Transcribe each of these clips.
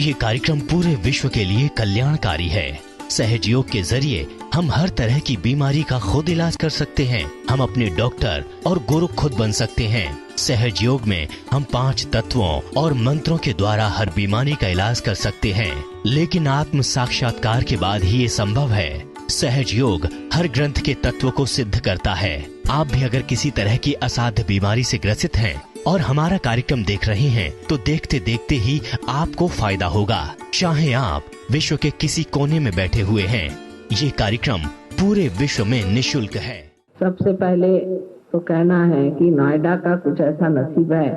ये कार्यक्रम पूरे विश्व के लिए कल्याणकारी है। सहज योग के जरिए हम हर तरह की बीमारी का खुद इलाज कर सकते हैं। हम अपने डॉक्टर और गुरु खुद बन सकते हैं। सहज योग में हम 5 तत्वों और मंत्रों के द्वारा हर बीमारी का इलाज कर सकते हैं, लेकिन आत्म साक्षात्कार के बाद ही ये संभव है। सहज योग हर ग्रंथ के तत्व को सिद्ध करता है। आप भी अगर किसी तरह की असाध्य बीमारी से ग्रसित हैं और हमारा कार्यक्रम देख रहे हैं, तो देखते देखते ही आपको फायदा होगा, चाहे आप विश्व के किसी कोने में बैठे हुए हैं। ये कार्यक्रम पूरे विश्व में निशुल्क है। सबसे पहले तो कहना है कि नोएडा का कुछ ऐसा नसीब है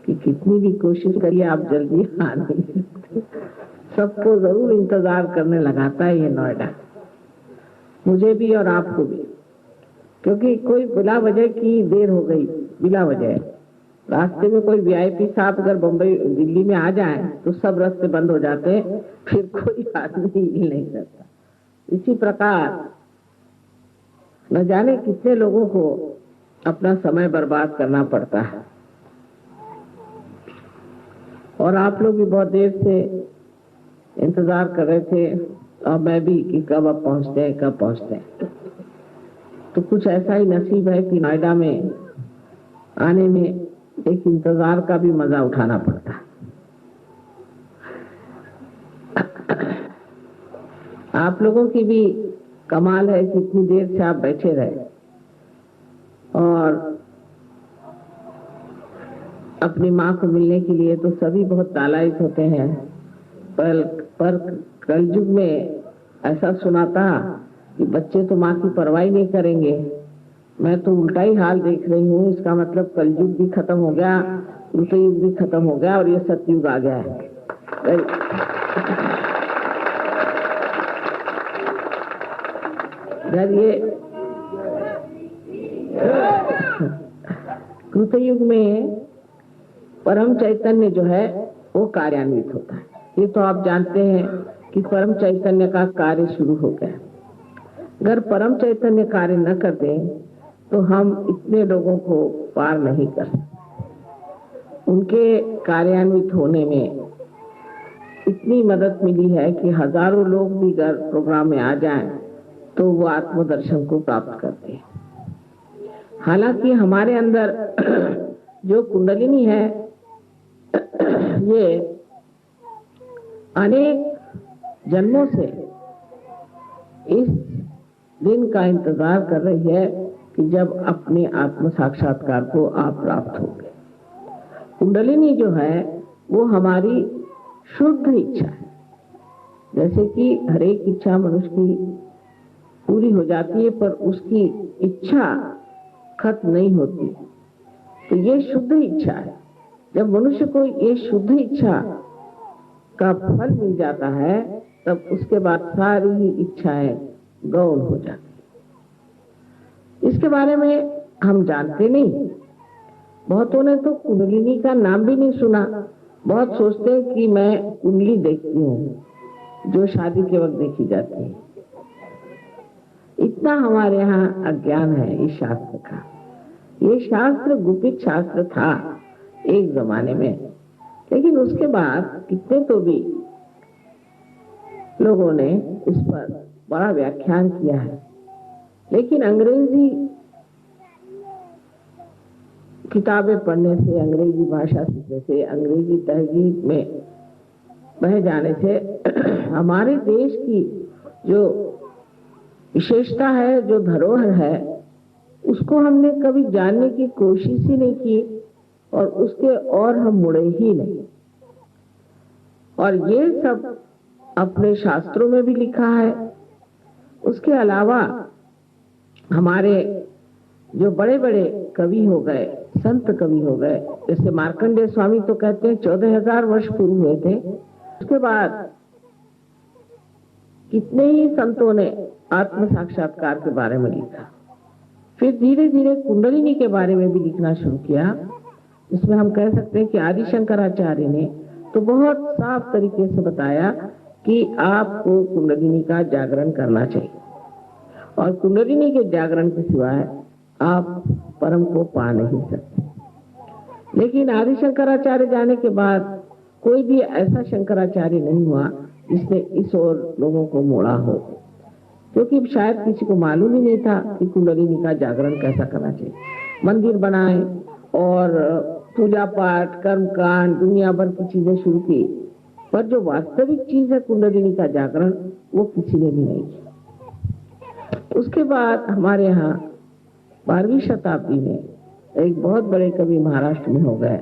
कि कितनी भी कोशिश करिए आप जल्दी आ नहीं सकते। सबको जरूर इंतजार करने लगाता है ये नोएडा, मुझे भी और आपको भी, क्योंकि कोई बिला वजह की देर हो गई। बिला वजह रास्ते में कोई वीआईपी साहब अगर बम्बई दिल्ली में आ जाए तो सब रास्ते बंद हो जाते हैं, फिर कोई आदमी हिल नहीं सकता। इसी प्रकार न जाने कितने लोगों को अपना समय बर्बाद करना पड़ता है, और आप लोग भी बहुत देर से इंतजार कर रहे थे, और मैं भी, कि कब अब पहुंचते हैं, कब पहुंचते हैं। तो कुछ ऐसा ही नसीब है कि नोएडा में आने में एक इंतजार का भी मजा उठाना पड़ता है। आप लोगों की भी कमाल है कि इतनी देर से आप बैठे रहे और अपनी माँ को मिलने के लिए। तो सभी बहुत लालायित होते हैं, पर कलयुग में ऐसा सुना था कि बच्चे तो माँ की परवाह नहीं करेंगे। मैं तो उल्टा ही हाल देख रही हूँ। इसका मतलब कलयुग भी खत्म हो गया, कृतयुग भी खत्म हो गया और ये सतयुग आ गया है। जब ये कृतयुग में परम चैतन्य जो है वो कार्यान्वित होता है। ये तो आप जानते हैं कि परम चैतन्य का कार्य शुरू हो गया। अगर परम चैतन्य कार्य न कर दें तो हम इतने लोगों को पार नहीं कर सकते। उनके कार्यान्वित होने में इतनी मदद मिली है कि हजारों लोग भी अगर प्रोग्राम में आ जाएं तो वो आत्मदर्शन को प्राप्त करते हैं। हालांकि हमारे अंदर जो कुंडलिनी है ये अनेक जन्मों से इस दिन का इंतजार कर रही है कि जब अपने आत्म साक्षात्कार को आप प्राप्त होंगे। कुंडलिनी जो है वो हमारी शुद्ध इच्छा है। जैसे कि हर एक इच्छा मनुष्य की पूरी हो जाती है, पर उसकी इच्छा खत्म नहीं होती। तो ये शुद्ध इच्छा है। जब मनुष्य को ये शुद्ध इच्छा का फल मिल जाता है, तब उसके बाद सारी ही इच्छाएं गौण हो जाती। इसके बारे में हम जानते नहीं। बहुतों ने तो कुंडलिनी का नाम भी नहीं सुना। बहुत सोचते हैं कि मैं कुंडली देखती हूँ, जो शादी के वक्त देखी जाती है। इतना हमारे यहाँ अज्ञान है इस शास्त्र का। ये शास्त्र गुपित शास्त्र था एक जमाने में, लेकिन उसके बाद कितने तो भी लोगों ने इस पर बड़ा व्याख्यान किया है। लेकिन अंग्रेजी किताबें पढ़ने से, अंग्रेजी भाषा सीखने से, अंग्रेजी तहजीब में बह जाने से हमारे देश की जो विशेषता है, जो धरोहर है, उसको हमने कभी जानने की कोशिश ही नहीं की, और उसके और हम मुड़े ही नहीं। और ये सब अपने शास्त्रों में भी लिखा है। उसके अलावा हमारे जो बड़े बड़े कवि हो गए, संत कवि हो गए, जैसे मार्कंडेय स्वामी तो कहते हैं 14,000 वर्ष पूर्व हुए थे। उसके बाद कितने ही संतों ने आत्म साक्षात्कार के बारे में लिखा। फिर धीरे धीरे कुंडलिनी के बारे में भी लिखना शुरू किया। इसमें हम कह सकते हैं कि आदि शंकराचार्य ने तो बहुत साफ तरीके से बताया कि आपको कुंडलिनी का जागरण करना चाहिए, और कुंडलिनी के जागरण के सिवाय आप परम को पा नहीं सकते। लेकिन आदि शंकराचार्य जाने के बाद कोई भी ऐसा शंकराचार्य नहीं हुआ जिसने इस ओर लोगों को मोड़ा हो, क्योंकि शायद किसी को मालूम ही नहीं था कि कुंडलिनी का जागरण कैसा करना चाहिए। मंदिर बनाए और पूजा पाठ, कर्मकांड, दुनिया भर की चीजें शुरू की, पर जो वास्तविक चीज है कुंडलिनी का जागरण, वो किसी ने भी नहीं किया। उसके बाद हमारे यहाँ 12वीं शताब्दी में एक बहुत बड़े कवि महाराष्ट्र में हो गए,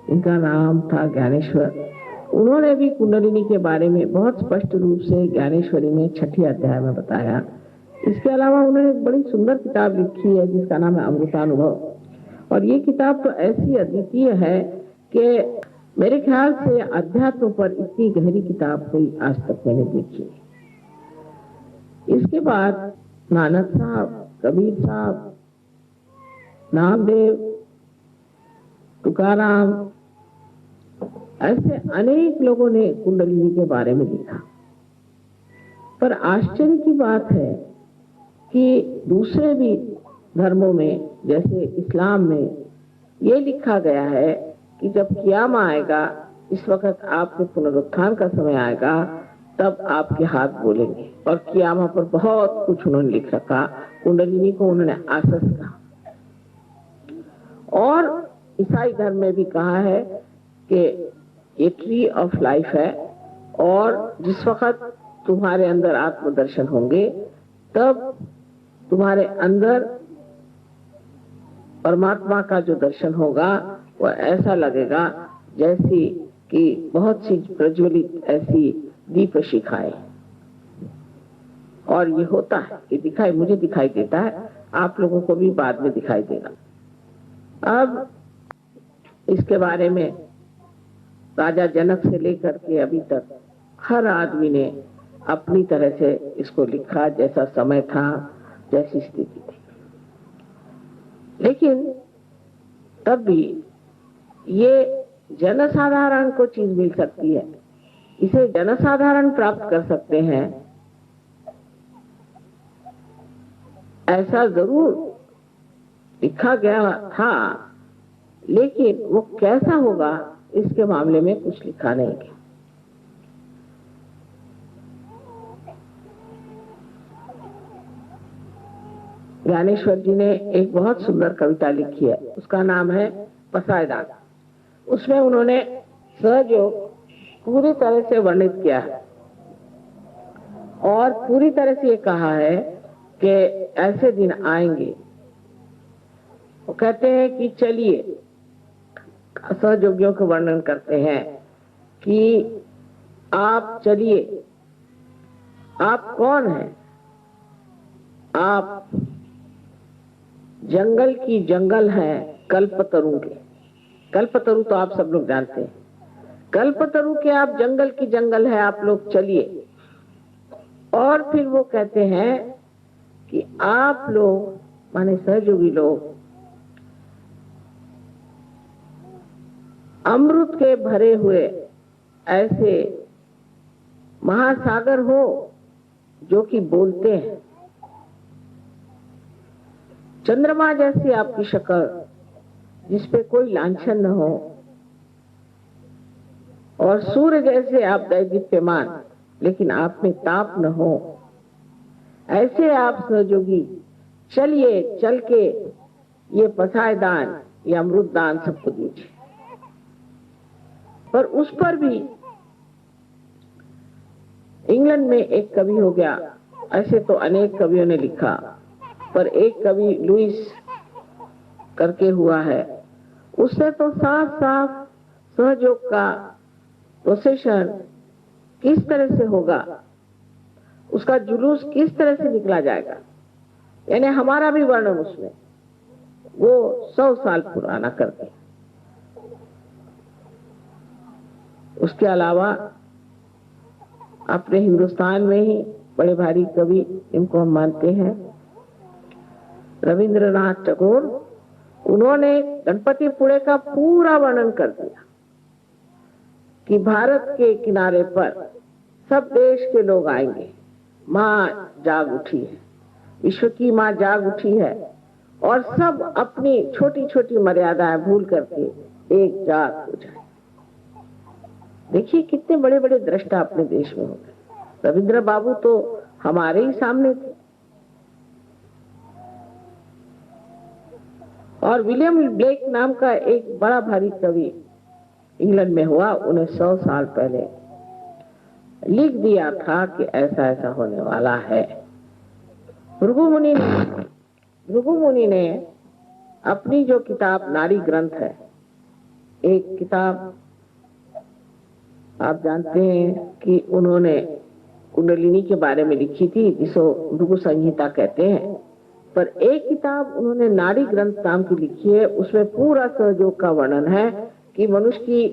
इनका नाम था ज्ञानेश्वर। उन्होंने भी कुंडलिनी के बारे में बहुत स्पष्ट रूप से ज्ञानेश्वरी में 6ठे अध्याय में बताया। इसके अलावा उन्होंने एक बड़ी सुंदर किताब लिखी है जिसका नाम है अमृतानुभव, और ये किताब तो ऐसी अद्वितीय है कि मेरे ख्याल से अध्यात्म पर इतनी गहरी किताब कोई आज तक मैंने देखी नहीं। इसके बाद नानक साहब, कबीर साहब, नामदेव, तुकाराम, ऐसे अनेक लोगों ने कुंडलिनी के बारे में लिखा। पर आश्चर्य की बात है कि दूसरे भी धर्मों में, जैसे इस्लाम में, ये लिखा गया है कि जब क़यामत आएगा, इस वक्त आपके पुनरुत्थान का समय आएगा, तब आपके हाथ बोलेंगे। और क़यामत पर बहुत कुछ उन्होंने लिख रखा। कुंडलिनी को उन्होंने आसस कहा। और ईसाई धर्म में भी कहा है कि ये ट्री ऑफ लाइफ है, और जिस वक्त तुम्हारे अंदर आत्मदर्शन होंगे, तब तुम्हारे अंदर परमात्मा का जो दर्शन होगा वह ऐसा लगेगा जैसी कि बहुत सी प्रज्वलित ऐसी दीप शिखाएं। और ये होता है, ये दिखाई, मुझे दिखाई देता है, आप लोगों को भी बाद में दिखाई देगा। अब इसके बारे में राजा जनक से लेकर के अभी तक हर आदमी ने अपनी तरह से इसको लिखा, जैसा समय था, जैसी स्थिति थी। लेकिन तब भी ये जनसाधारण को चीज मिल सकती है, इसे जनसाधारण प्राप्त कर सकते हैं, ऐसा जरूर लिखा गया था, लेकिन वो कैसा होगा इसके मामले में कुछ लिखा नहीं गया। ज्ञानेश्वर जी ने एक बहुत सुंदर कविता लिखी है, उसका नाम है पसायदान। उसमें उन्होंने सहयोग पूरी तरह से वर्णित किया है और पूरी तरह से ये कहा है कि ऐसे दिन आएंगे। वो कहते हैं कि चलिए, सहयोगियों का वर्णन करते हैं कि आप चलिए, आप कौन हैं? आप जंगल की जंगल है कल्पतरु के। कल्पतरु तो आप सब लोग जानते हैं। कल्पतरु के आप जंगल की जंगल है, आप लोग चलिए। और फिर वो कहते हैं कि आप लोग, माने सहयोगी लोग, अमृत के भरे हुए ऐसे महासागर हो जो कि बोलते हैं। चंद्रमा जैसी आपकी शक्ल, जिसपे कोई लांछन न हो, और सूर्य जैसे आप दैदीप्यमान, लेकिन आप में ताप न हो। ऐसे आप सहयोगी चलिए, चल के ये पसायदान, ये अमृतदान सबको दीजिए। पर उस पर भी इंग्लैंड में एक कवि हो गया, ऐसे तो अनेक कवियों ने लिखा, पर एक कवि लुइस करके हुआ है, उससे तो साफ साफ सहयोग का प्रोसेशन किस तरह से होगा, उसका जुलूस किस तरह से निकला जाएगा, यानी हमारा भी वर्णन उसमें वो 100 साल पुराना कर दे। उसके अलावा अपने हिंदुस्तान में ही बड़े भारी कवि, इनको हम मानते हैं, रविंद्रनाथ टैगोर, उन्होंने गणपतिपुळे का पूरा वर्णन कर दिया कि भारत के किनारे पर सब देश के लोग आएंगे, माँ जाग उठी है, विश्व की माँ जाग उठी है, और सब अपनी छोटी छोटी मर्यादाएं भूल करके एक जाग हो जाए। देखिए कितने बड़े बड़े दृष्टा अपने देश में हो गए। रविंद्र बाबू तो हमारे ही सामने थे। और विलियम ब्लेक नाम का एक बड़ा भारी कवि इंग्लैंड में हुआ, उन्हें 100 साल पहले लिख दिया था कि ऐसा ऐसा होने वाला है। भृगु मुनि ने अपनी जो किताब नारी ग्रंथ है, एक किताब आप जानते हैं कि उन्होंने कुंडलिनी के बारे में लिखी थी, जिसको भृगु संहिता कहते हैं, पर एक किताब उन्होंने नारी ग्रंथ नाम की लिखी है। उसमें पूरा सहयोग का वर्णन है कि मनुष्य की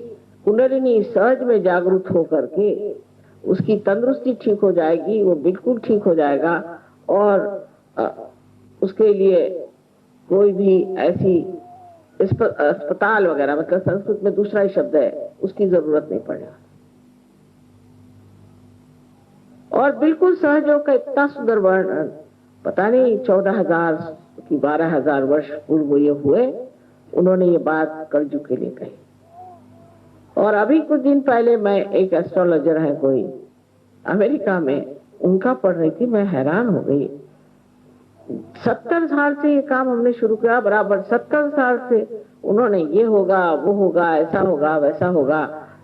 कुंडलिनी सहज में जागरूक होकर के उसकी तंदुरुस्ती ठीक हो जाएगी, वो बिल्कुल ठीक हो जाएगा और उसके लिए कोई भी ऐसी अस्पताल वगैरह, मतलब संस्कृत में दूसरा ही शब्द है, उसकी जरूरत नहीं पड़ेगा। और बिल्कुल सहयोग का इतना सुंदर वर्णन, पता नहीं 14,000 की 12,000 वर्ष पूर्व ये हुए, उन्होंने ये बात कलयुग के लिए कही। और अभी कुछ दिन पहले मैं एक एस्ट्रोलॉजर है कोई अमेरिका में, उनका पढ़ रही थी, मैं हैरान हो गई। 70 साल से ये काम हमने शुरू किया, बराबर 70 साल से उन्होंने ये होगा, वो होगा, ऐसा होगा, वैसा होगा,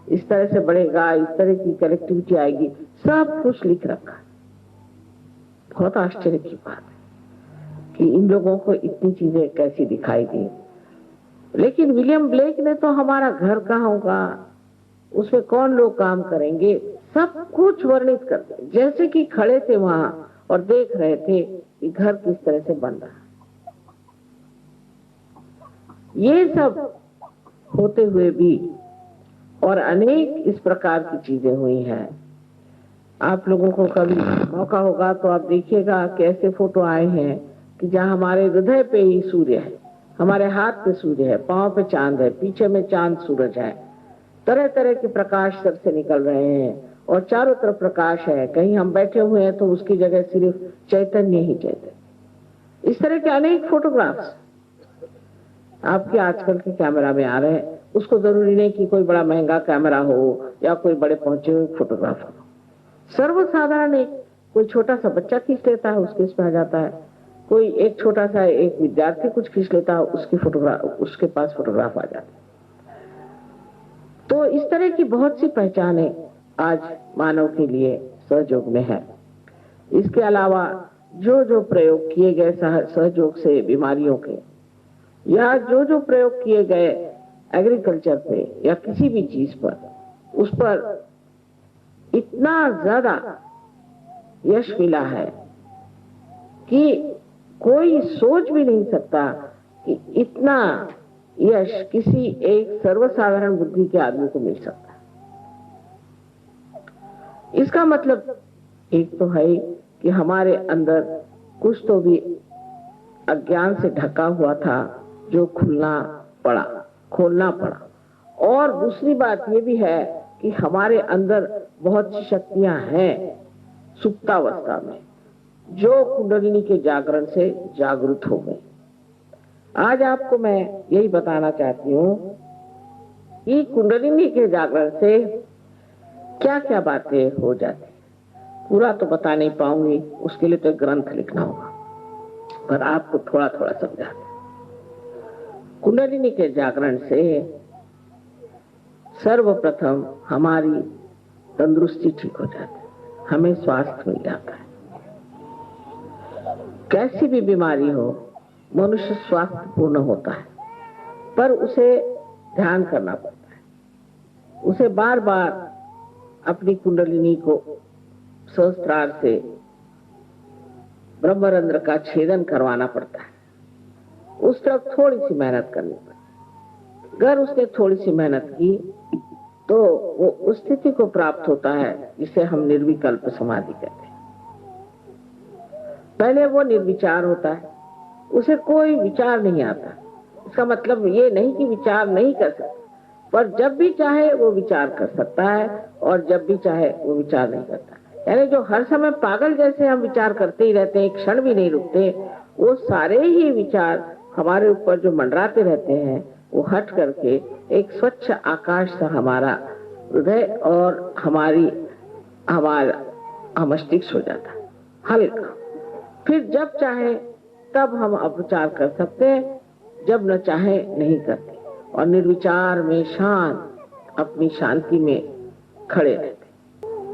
इस तरह से बढ़ेगा, इस तरह की कनेक्टिविटी आएगी, सब कुछ लिख रखा। बहुत आश्चर्य की बात है कि इन लोगों को इतनी चीजें कैसी दिखाई दी। लेकिन विलियम ब्लेक ने तो हमारा घर कहाँ होगा, उसमें कौन लोग काम करेंगे, सब कुछ वर्णित करते, जैसे कि खड़े थे वहां और देख रहे थे कि घर किस तरह से बन रहा। ये सब होते हुए भी और अनेक इस प्रकार की चीजें हुई हैं। आप लोगों को कभी मौका होगा तो आप देखिएगा कि ऐसे फोटो आए हैं कि जहां हमारे हृदय पे ही सूर्य है, हमारे हाथ पे सूर्य है, पांव पे चांद है, पीछे में चांद सूरज है, तरह तरह के प्रकाश सर से निकल रहे हैं और चारों तरफ प्रकाश है। कहीं हम बैठे हुए हैं तो उसकी जगह सिर्फ चैतन्य ही चैतन्य। इस तरह के अनेक फोटोग्राफ्स आपके आजकल के कैमरा में आ रहे हैं। उसको जरूरी नहीं कि कोई बड़ा महंगा कैमरा हो या कोई बड़े पहुंचे हुए फोटोग्राफर हो, सर्वसाधारण एक कोई छोटा सा बच्चा खींच लेता है, उसके इसमें आ जाता है। कोई एक छोटा सा एक विद्यार्थी कुछ खींच लेता है, उसकी फोटोग्राफ, उसके पास फोटोग्राफ आ जाता है। तो इस तरह की बहुत सी पहचानें आज मानव के लिए सहयोग में है। इसके अलावा जो जो प्रयोग किए गए सहयोग से बीमारियों के, या जो जो प्रयोग किए गए एग्रीकल्चर पे या किसी भी चीज पर, उस पर इतना ज्यादा यश मिला है कि कोई सोच भी नहीं सकता कि इतना यश किसी एक सर्वसाधारण बुद्धि के आदमी को मिल सकता है। इसका मतलब एक तो है कि हमारे अंदर कुछ तो भी अज्ञान से ढका हुआ था जो खोलना पड़ा। और दूसरी बात ये भी है कि हमारे अंदर बहुत सी शक्तियां हैं सुप्तावस्था में, जो कुंडलिनी के जागरण से जागृत हो गई। आज आपको मैं यही बताना चाहती हूँ कि कुंडलिनी के जागरण से क्या क्या बातें हो जाती। पूरा तो बता नहीं पाऊंगी, उसके लिए तो एक ग्रंथ लिखना होगा, पर आपको थोड़ा थोड़ा समझा दें। कुंडलिनी के जागरण से सर्वप्रथम हमारी तंदुरुस्ती ठीक हो जाती है, हमें स्वास्थ्य मिल जाता है। कैसी भी बीमारी हो, मनुष्य स्वास्थ्य पूर्ण होता है, पर उसे ध्यान करना पड़ता है। उसे बार बार अपनी कुंडलिनी को सहस्त्रार से ब्रह्मरंध्र का छेदन करवाना पड़ता है। उस तरफ थोड़ी सी मेहनत करनी पड़ती है। अगर उसने थोड़ी सी मेहनत की तो वो उस स्थिति को प्राप्त होता है जिसे हम निर्विकल्प समाधि कहते हैं। पहले वो निर्विचार होता है, उसे कोई विचार नहीं आता। इसका मतलब ये नहीं कि विचार नहीं कर सकता, पर जब भी चाहे वो विचार कर सकता है और जब भी चाहे वो विचार नहीं करता। यानी जो हर समय पागल जैसे हम विचार करते ही रहते हैं, एक क्षण भी नहीं रुकते, वो सारे ही विचार हमारे ऊपर जो मंडराते रहते हैं, वो हट करके एक स्वच्छ आकाश सा हमारा हृदय और हमारा मस्तिष्क हो जाता है हल्का। फिर जब चाहे तब हम अपचार कर सकते हैं, जब न चाहे नहीं करते, और निर्विचार में शांत अपनी शांति में खड़े रहते।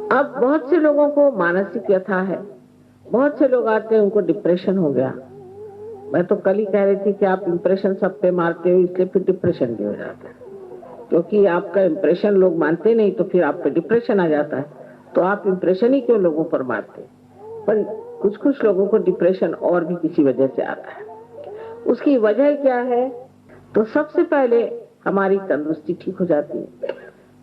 अब बहुत से लोगों को मानसिक व्यथा है, बहुत से लोग आते हैं उनको डिप्रेशन हो गया। मैं तो कल ही कह रही थी कि आप इंप्रेशन सब पे मारते हो, इसलिए फिर डिप्रेशन भी हो जाता है, क्योंकि आपका इंप्रेशन लोग मानते नहीं तो फिर आप पे डिप्रेशन आ जाता है। तो आप इंप्रेशन ही क्यों लोगों पर मारते? पर कुछ लोगों को डिप्रेशन और भी किसी वजह से आता है। उसकी वजह क्या है? तो सबसे पहले हमारी तंदुरुस्ती ठीक हो जाती है,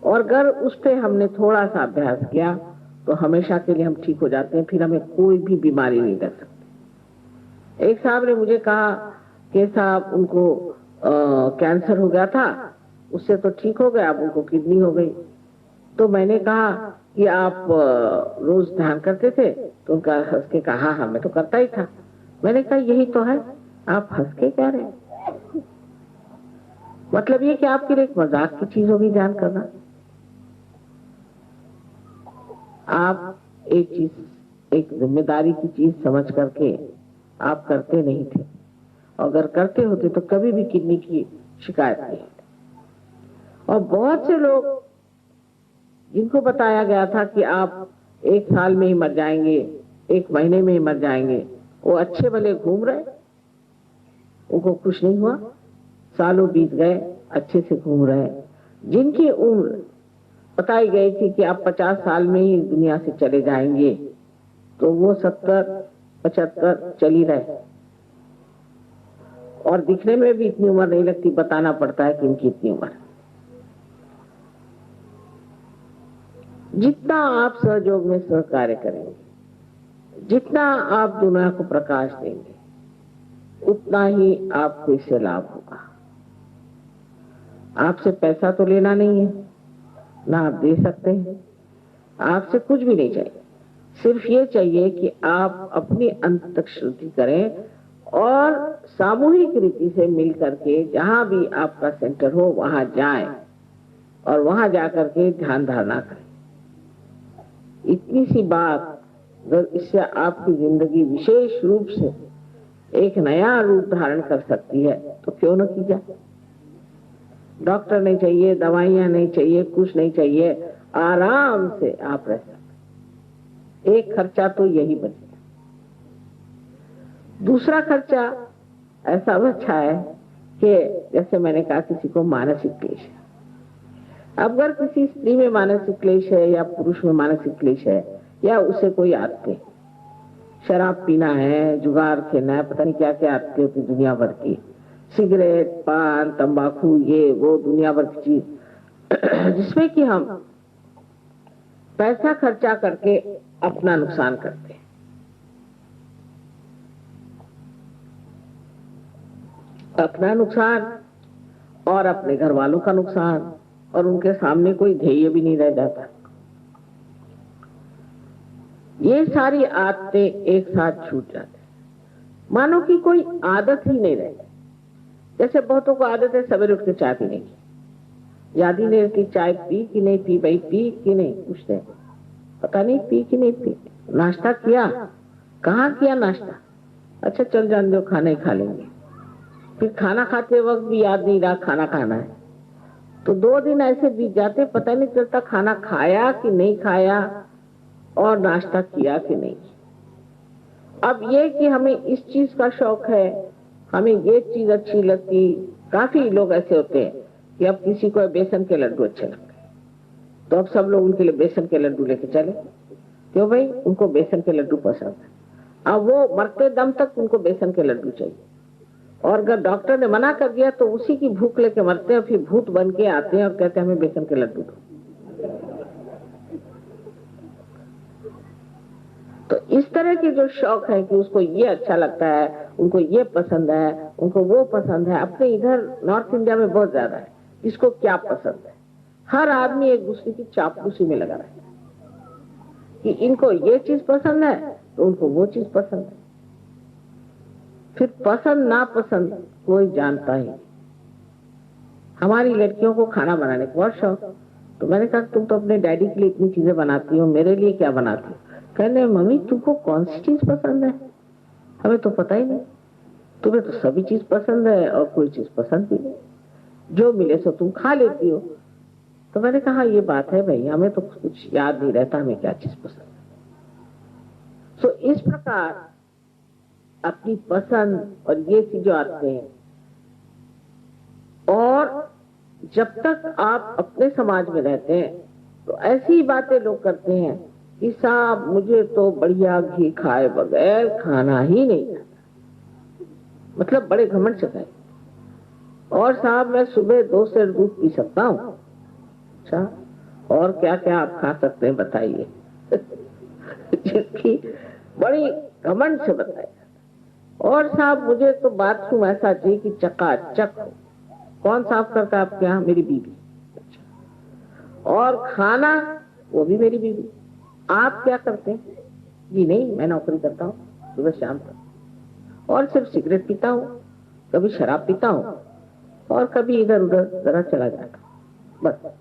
और अगर उस पे हमने थोड़ा सा अभ्यास किया तो हमेशा के लिए हम ठीक हो जाते हैं, फिर हमें कोई भी बीमारी नहीं लग सकती। एक साहब ने मुझे कहा कि साहब उनको कैंसर हो गया था, उससे तो ठीक हो गया, अब उनको किडनी हो गई। तो मैंने कहा कि आप रोज ध्यान करते थे? तो उनका हंस के कहा हाँ मैं तो करता ही था। मैंने कहा यही तो है, आप हंस के कह रहे हैं, मतलब ये कि आपके लिए एक मजाक की चीज होगी ध्यान करना। आप एक चीज, एक जिम्मेदारी की चीज समझ करके आप करते नहीं थे, अगर करते होते तो कभी भी किडनी की शिकायत नहीं होती। और बहुत से लोग जिनको बताया गया था कि आप 1 साल में ही मर जाएंगे, 1 महीने में ही मर जाएंगे, वो अच्छे भले घूम रहे, उनको कुछ नहीं हुआ, सालों बीत गए, अच्छे से घूम रहे। जिनकी उम्र बताई गई थी कि आप 50 साल में ही दुनिया से चले जाएंगे, तो वो 70-75 चल ही रहे, और दिखने में भी इतनी उम्र नहीं लगती, बताना पड़ता है कि इनकी इतनी उम्र। जितना आप सहयोग में सहकार्य करेंगे, जितना आप दुनिया को प्रकाश देंगे, उतना ही आपको इससे लाभ होगा। आपसे पैसा तो लेना नहीं है, ना आप दे सकते हैं, आपसे कुछ भी नहीं चाहिए, सिर्फ ये चाहिए कि आप अपनी अंततक शुद्धि करें और सामूहिक रीति से मिल करके जहां भी आपका सेंटर हो वहां जाएं, और वहां जाकर के ध्यान धारणा करें। इतनी सी बात अगर इससे आपकी जिंदगी विशेष रूप से एक नया रूप धारण कर सकती है तो क्यों न की जाए। डॉक्टर नहीं चाहिए, दवाइयां नहीं चाहिए, कुछ नहीं चाहिए, आराम से आप रह सकते। एक खर्चा तो यही बचेगा। दूसरा खर्चा ऐसा बचा है कि जैसे मैंने कहा किसी को मानसिक क्लेश है, अगर किसी स्त्री में मानसिक क्लेश है या पुरुष में मानसिक क्लेश है, या उसे कोई आदतें, शराब पीना है, जुगार खेलना है, पता नहीं क्या क्या आदतें होती दुनिया भर की, सिगरेट, पान, तंबाकू, ये वो दुनिया भर की चीज जिसमें कि हम पैसा खर्चा करके अपना नुकसान करते हैं। अपना नुकसान और अपने घर वालों का नुकसान, और उनके सामने कोई ध्येय भी नहीं रह जाता। ये सारी आदतें एक साथ छूट जाती, मानो कि कोई आदत ही नहीं रह जाती। जैसे बहुतों को आदत है सवेरे उठ के चाय पीने की, याद ही नहीं रहती चाय पी कि नहीं पी, भाई पी कि नहीं, पूछते हैं, पता नहीं पी कि नहीं पी। नाश्ता किया, कहाँ किया नाश्ता, अच्छा चल जान दो, खाना ही खा लेंगे। फिर खाना खाते वक्त भी याद नहीं रहा खाना खाना है, तो 2 दिन ऐसे बीत जाते, पता नहीं चलता खाना खाया कि नहीं खाया और नाश्ता किया कि नहीं। अब ये कि हमें इस चीज का शौक है, हमें ये चीज अच्छी लगती। काफी लोग ऐसे होते हैं कि अब किसी को बेसन के लड्डू अच्छे लगते हैं, तो अब सब लोग उनके लिए बेसन के लड्डू लेके चले, क्यों भाई, उनको बेसन के लड्डू पसंद है। अब वो मरते दम तक उनको बेसन के लड्डू चाहिए, और अगर डॉक्टर ने मना कर दिया तो उसी की भूख लेके मरते हैं, फिर भूत बन के आते हैं और कहते हैं हमें बेसन के लड्डू दो। तो इस तरह के जो शौक है कि उसको ये अच्छा लगता है, उनको ये पसंद है, उनको वो पसंद है, अपने इधर नॉर्थ इंडिया में बहुत ज्यादा है। किसको क्या पसंद है, हर आदमी एक दूसरे की चापलूसी में लगा रहता है कि इनको ये चीज पसंद है तो उनको वो चीज पसंद है। फिर पसंद ना पसंद कोई जानता ही। हमारी लड़कियों को खाना बनाने का बहुत शौक, तो मैंने कहा तुम तो अपने डैडी के लिए इतनी चीजें बनाती हो, मेरे लिए क्या बनाती हो? कहने मम्मी तुमको कौन सी चीज पसंद है, हमें तो पता ही नहीं, तुम्हें तो सभी चीज पसंद है और कोई चीज पसंद भी नहीं, जो मिले सो तुम खा लेती हो। तो मैंने कहा ये बात है भाई, हमें तो कुछ याद नहीं रहता हमें क्या चीज पसंद है। सो इस प्रकार अपनी पसंद और ये चीजें आते हैं। और जब तक आप अपने समाज में रहते हैं तो ऐसी ही बातें लोग करते हैं कि साहब मुझे तो बढ़िया घी खाए बगैर खाना ही नहीं आता, मतलब बड़े घमंड से कहे, और साहब मैं सुबह 2 सेर दूध पी सकता हूँ। अच्छा, और क्या क्या आप खा सकते हैं बताइए? जिसकी बड़ी घमंड से बताया। और साहब मुझे तो बाथरूम ऐसा चाहिए कि चकाचक हो। कौन साफ करता है आपके यहाँ? मेरी बीवी। और खाना वो भी मेरी बीवी। आप क्या करते हैं? जी नहीं, मैं नौकरी करता हूँ सुबह शाम तक, और सिर्फ सिगरेट पीता हूँ, कभी शराब पीता हूँ और कभी इधर उधर जरा चला जाता हूँ, बस।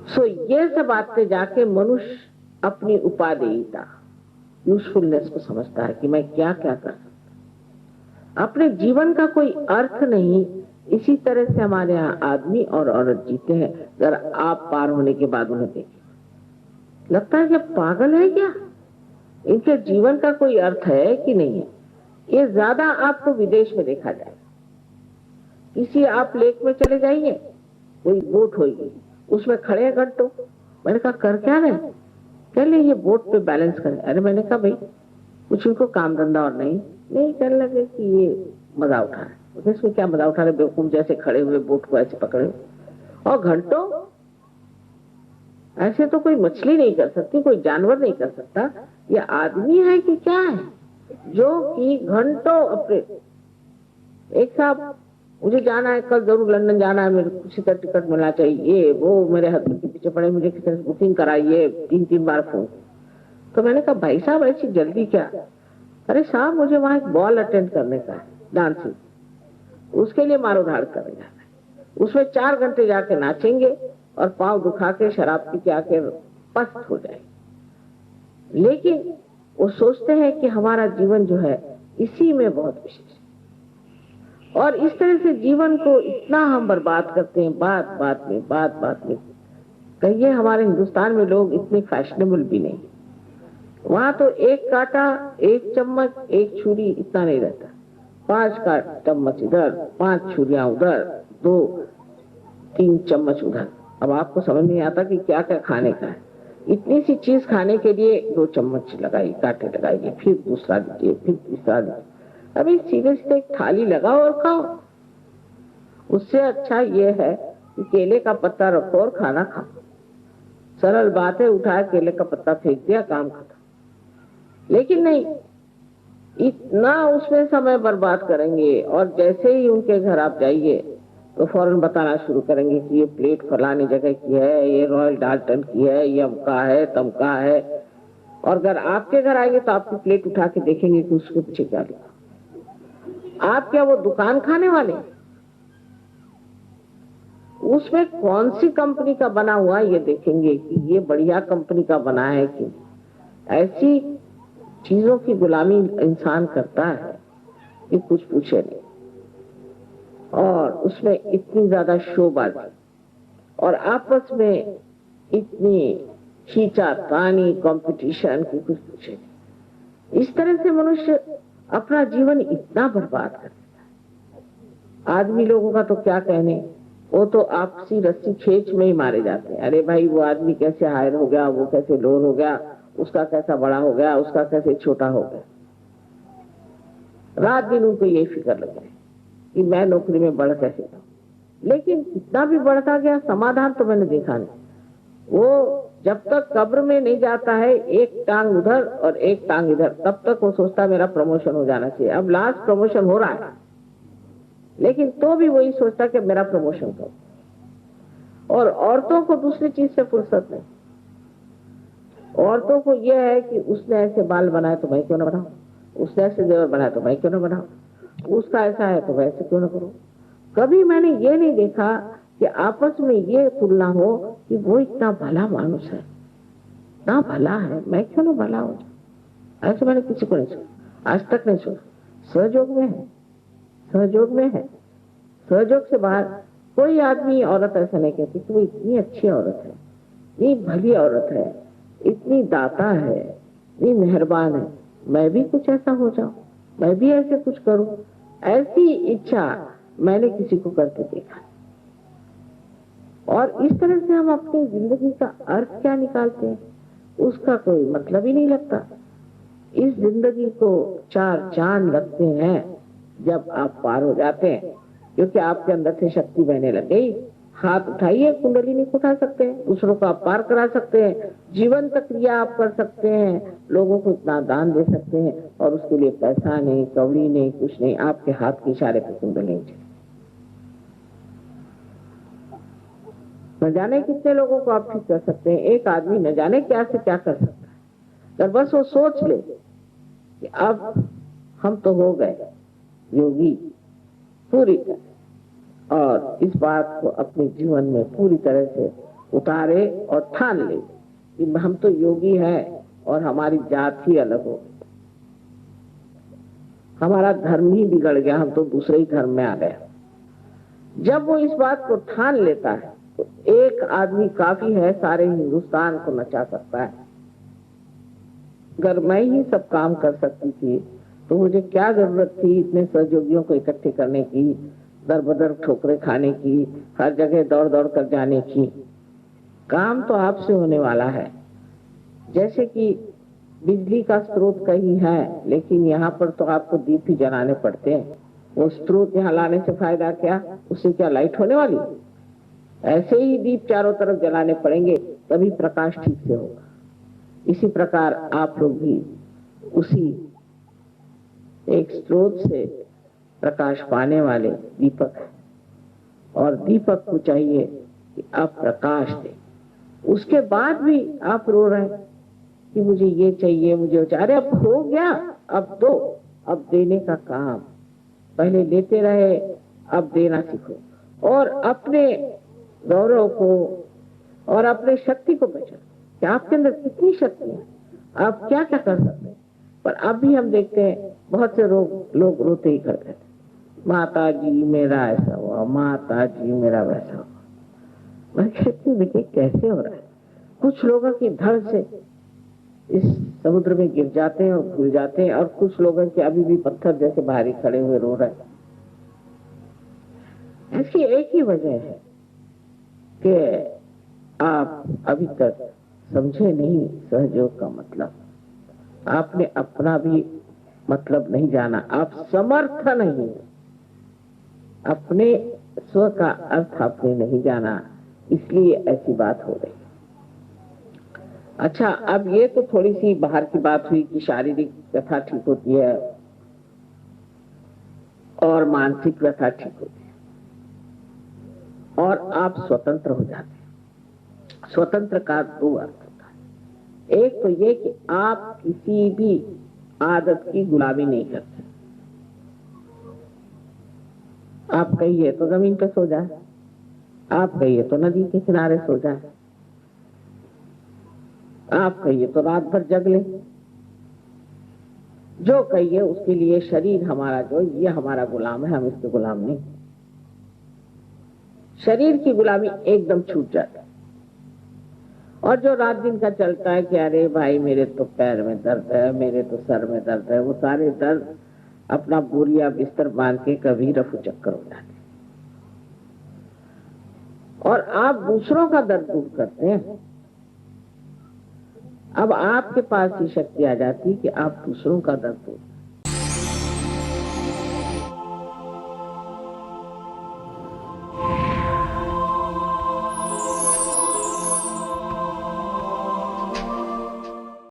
सो ये सब बातें जाके मनुष्य अपनी उपादेयता, यूजफुलनेस को समझता है कि मैं क्या क्या कर सकता, अपने जीवन का कोई अर्थ नहीं। इसी तरह से हमारे यहाँ आदमी और औरत जीते हैं। अगर आप पार होने के बाद उन्हें देखें, लगता है कि पागल है क्या, इनके जीवन का कोई अर्थ है कि नहीं है। ये ज्यादा आपको विदेश में देखा जाए। किसी आप लेक में चले जाइए, कोई बोट होगी, उसमें खड़े हैं घंटों। मैंने कहा कर क्या रहे? कह ले ये बोट पे बैलेंस करें। अरे मैंने कहा भाई कुछ उनको काम धंधा और नहीं कहने लगे कि ये मजा उठा रहे। इसमें क्या मजा उठा रहे, बेवकूफ जैसे खड़े हुए बोट को ऐसे पकड़े और घंटों। ऐसे तो कोई मछली नहीं कर सकती, कोई जानवर नहीं कर सकता, ये आदमी है कि क्या है जो कि घंटों अपने। एक साहब मुझे जाना है कल, जरूर लंदन जाना है, मेरे किसी का टिकट मिलना चाहिए, वो मेरे हस्बैंड के पीछे पड़े, मुझे किसी से बुकिंग कराइए, 3 बार फोन। तो मैंने कहा भाई साहब ऐसी जल्दी क्या? अरे साहब मुझे वहां एक बॉल अटेंड करने का है, डांसिंग, उसके लिए मारो धाड़ करने जाना है। उसमें 4 घंटे जाके नाचेंगे और पांव दुखा के शराब पी के आके पस्त हो जाए। लेकिन वो सोचते हैं कि हमारा जीवन जो है इसी में बहुत विशेष है। और इस तरह से जीवन को इतना हम बर्बाद करते हैं, बात बात में। कहिए हमारे हिंदुस्तान में लोग इतने फैशनेबल भी नहीं। वहां तो एक कांटा, एक चम्मच, एक छुरी इतना नहीं रहता, 5 चम्मच इधर, 5 छुरियां उधर, 2-3 चम्मच उधर। अब आपको समझ नहीं आता कि क्या क्या खाने का है। इतनी सी चीज खाने के लिए 2 चम्मच लगाई, कांटे लगाइए, फिर दूसरा दीजिए, फिर तीसरा दीजिए। अभी सीधे सीधे एक थाली लगाओ और खाओ। उससे अच्छा ये है कि केले का पत्ता रखो और खाना खाओ। सरल बात है, उठाया केले का पत्ता फेंक दिया, काम खत्म। लेकिन नहीं, इतना उसमें समय बर्बाद करेंगे। और जैसे ही उनके घर आप जाइए तो फौरन बताना शुरू करेंगे कि ये प्लेट फलानी जगह की है, ये रॉयल डाल्टन की है, ये अमका है तमका है। और अगर आपके घर आएंगे तो आपकी प्लेट उठा के देखेंगे कि उसके पीछे क्या लिखा। आप क्या वो दुकान खाने वाले? उसमें कौन सी कंपनी का बना हुआ ये देखेंगे कि ये बढ़िया कंपनी का बना है कि। ऐसी चीजों की गुलामी इंसान करता है कि कुछ पूछे नहीं। और उसमें इतनी ज्यादा शोबाजी और आपस में इतनी खींचातानी कंपटीशन की कुछ पूछे नहीं। इस तरह से मनुष्य अपना जीवन इतना बर्बाद कर देता है। आदमी लोगों का तो क्या कहने, वो तो आपसी रस्सी खींच में ही मारे जाते हैं। अरे भाई वो आदमी कैसे हायर हो गया, वो कैसे लोअर हो गया, उसका कैसा बड़ा हो गया, उसका कैसे छोटा हो गया। रात दिन उनको यही फिक्र लग है कि मैं नौकरी में बढ़ कैसे जाऊं। लेकिन कितना भी बढ़ता गया, समाधान तो मैंने देखा नहीं। वो जब तक कब्र में नहीं जाता है, एक टांग उधर और एक टांग इधर, तब तक वो सोचता मेरा प्रमोशन हो जाना चाहिए। अब लास्ट प्रमोशन हो रहा है, लेकिन तो भी वही सोचता कि मेरा प्रमोशन करो। और औरतों को दूसरी चीज से फुर्सत नहीं। औरतों को यह है कि उसने ऐसे बाल बनाए तो मैं क्यों ना बनाऊं, उसने ऐसे जेवर बनाए तो मैं क्यों ना बनाऊं, उसका ऐसा है तो वैसे क्यों ना करूं। कभी मैंने ये नहीं देखा कि आपस में ये तुलना हो कि वो इतना भला मानुष है, इतना भला है, मैं क्यों ना भला हो जाऊं। ऐसे मैंने किसी को नहीं सुना, आज तक नहीं सुना। सहयोग में है, सहयोग में है, सहयोग से बाहर कोई आदमी औरत ऐसा नहीं कहती कि वो इतनी अच्छी औरत है, इतनी भली औरत है, इतनी दाता है, इतनी मेहरबान है, मैं भी कुछ ऐसा हो जाऊं, मैं भी ऐसे कुछ करूं। ऐसी इच्छा मैंने किसी को करके देखा। और इस तरह से हम अपनी जिंदगी का अर्थ क्या निकालते हैं, उसका कोई मतलब ही नहीं लगता। इस जिंदगी को 4 चांद लगते हैं जब आप पार हो जाते हैं, क्योंकि आपके अंदर से शक्ति बहने लग गई। हाथ उठाइए, कुंडलिनी को उठा सकते हैं, दूसरों को आप पार करा सकते हैं, जीवन तक क्रिया आप कर सकते हैं, लोगों को इतना दान दे सकते हैं, और उसके लिए पैसा नहीं, कौड़ी नहीं, कुछ नहीं, आपके हाथ के इशारे पर कुंडलिनी चले। न जाने कितने लोगों को आप ठीक कर सकते हैं। एक आदमी न जाने क्या से क्या कर सकता है, अगर बस वो सोच ले कि अब हम तो हो गए योगी पूरी तरह, और इस बात को अपने जीवन में पूरी तरह से उतारे और ठान ले कि हम तो योगी हैं और हमारी जात ही अलग हो, हमारा धर्म ही बिगड़ गया, हम तो दूसरे ही धर्म में आ गए। जब वो इस बात को ठान लेता है तो एक आदमी काफी है, सारे हिंदुस्तान को नचा सकता है। अगर मैं ही सब काम कर सकती थी तो मुझे क्या जरूरत थी इतने सहयोगियों को इकट्ठे करने की, दर बदर ठोकरे खाने की, हर जगह दौड़ दौड़ कर जाने की। काम तो आपसे होने वाला है। जैसे कि बिजली का स्रोत कहीं है, लेकिन यहाँ पर तो आपको दीप ही जलाने पड़ते हैं। वो स्रोत यहाँ लाने से फायदा क्या, उससे क्या लाइट होने वाली? ऐसे ही दीप चारों तरफ जलाने पड़ेंगे, तभी प्रकाश ठीक से होगा। इसी प्रकार आप लोग भी उसी एक स्रोत से प्रकाश पाने वाले दीपक है, और दीपक को चाहिए कि आप प्रकाश दें। उसके बाद भी आप रो रहे हैं कि मुझे ये चाहिए, मुझे वो चाहिए। अरे अब हो गया, अब दो, अब देने का काम। पहले लेते रहे, अब देना सीखो, और अपने गौरव को और अपने शक्ति को पहचानो कि आपके अंदर कितनी शक्ति है, आप क्या क्या कर सकते हैं। पर अब भी हम देखते हैं बहुत से लोग रोते ही करते हैं, माता जी मेरा ऐसा हुआ, माता जी मेरा वैसा हुआ। मैं कहती हूँ देखिए कैसे हो रहा है। कुछ लोगों की धड़ से इस समुद्र में गिर जाते हैं और भूल जाते हैं, और कुछ लोगों के अभी भी पत्थर जैसे बाहर ही खड़े हुए रो रहे हैं। इसकी एक ही वजह है कि आप अभी तक समझे नहीं सहयोग का मतलब। आपने अपना भी मतलब नहीं जाना, आप समर्थ नहीं, अपने स्व का अर्थ आपने नहीं जाना, इसलिए ऐसी बात हो रही। अच्छा, अब ये तो थोड़ी सी बाहर की बात हुई कि शारीरिक व्यथा ठीक होती है और मानसिक व्यथा ठीक होती है, और आप स्वतंत्र हो जाते हैं। स्वतंत्र का 2 अर्थ होता है। एक तो ये कि आप किसी भी आदत की गुलामी नहीं करते। आप कहिए तो जमीन पे सो जाए, आप कहिए तो नदी के किनारे सो जाए, आप कहिए तो रात भर जग ले, जो कहिए उसके लिए शरीर हमारा जो ये हमारा गुलाम है, हम इसके गुलाम नहीं। शरीर की गुलामी एकदम छूट जाता है। और जो रात दिन का चलता है कि अरे भाई मेरे तो पैर में दर्द है, मेरे तो सर में दर्द है, वो सारे दर्द अपना बोरिया बिस्तर बांध के कभी रफू चक्कर हो जाते, और आप दूसरों का दर्द दूर करते हैं। अब आपके पास ये शक्ति आ जाती कि आप दूसरों का दर्द दूर।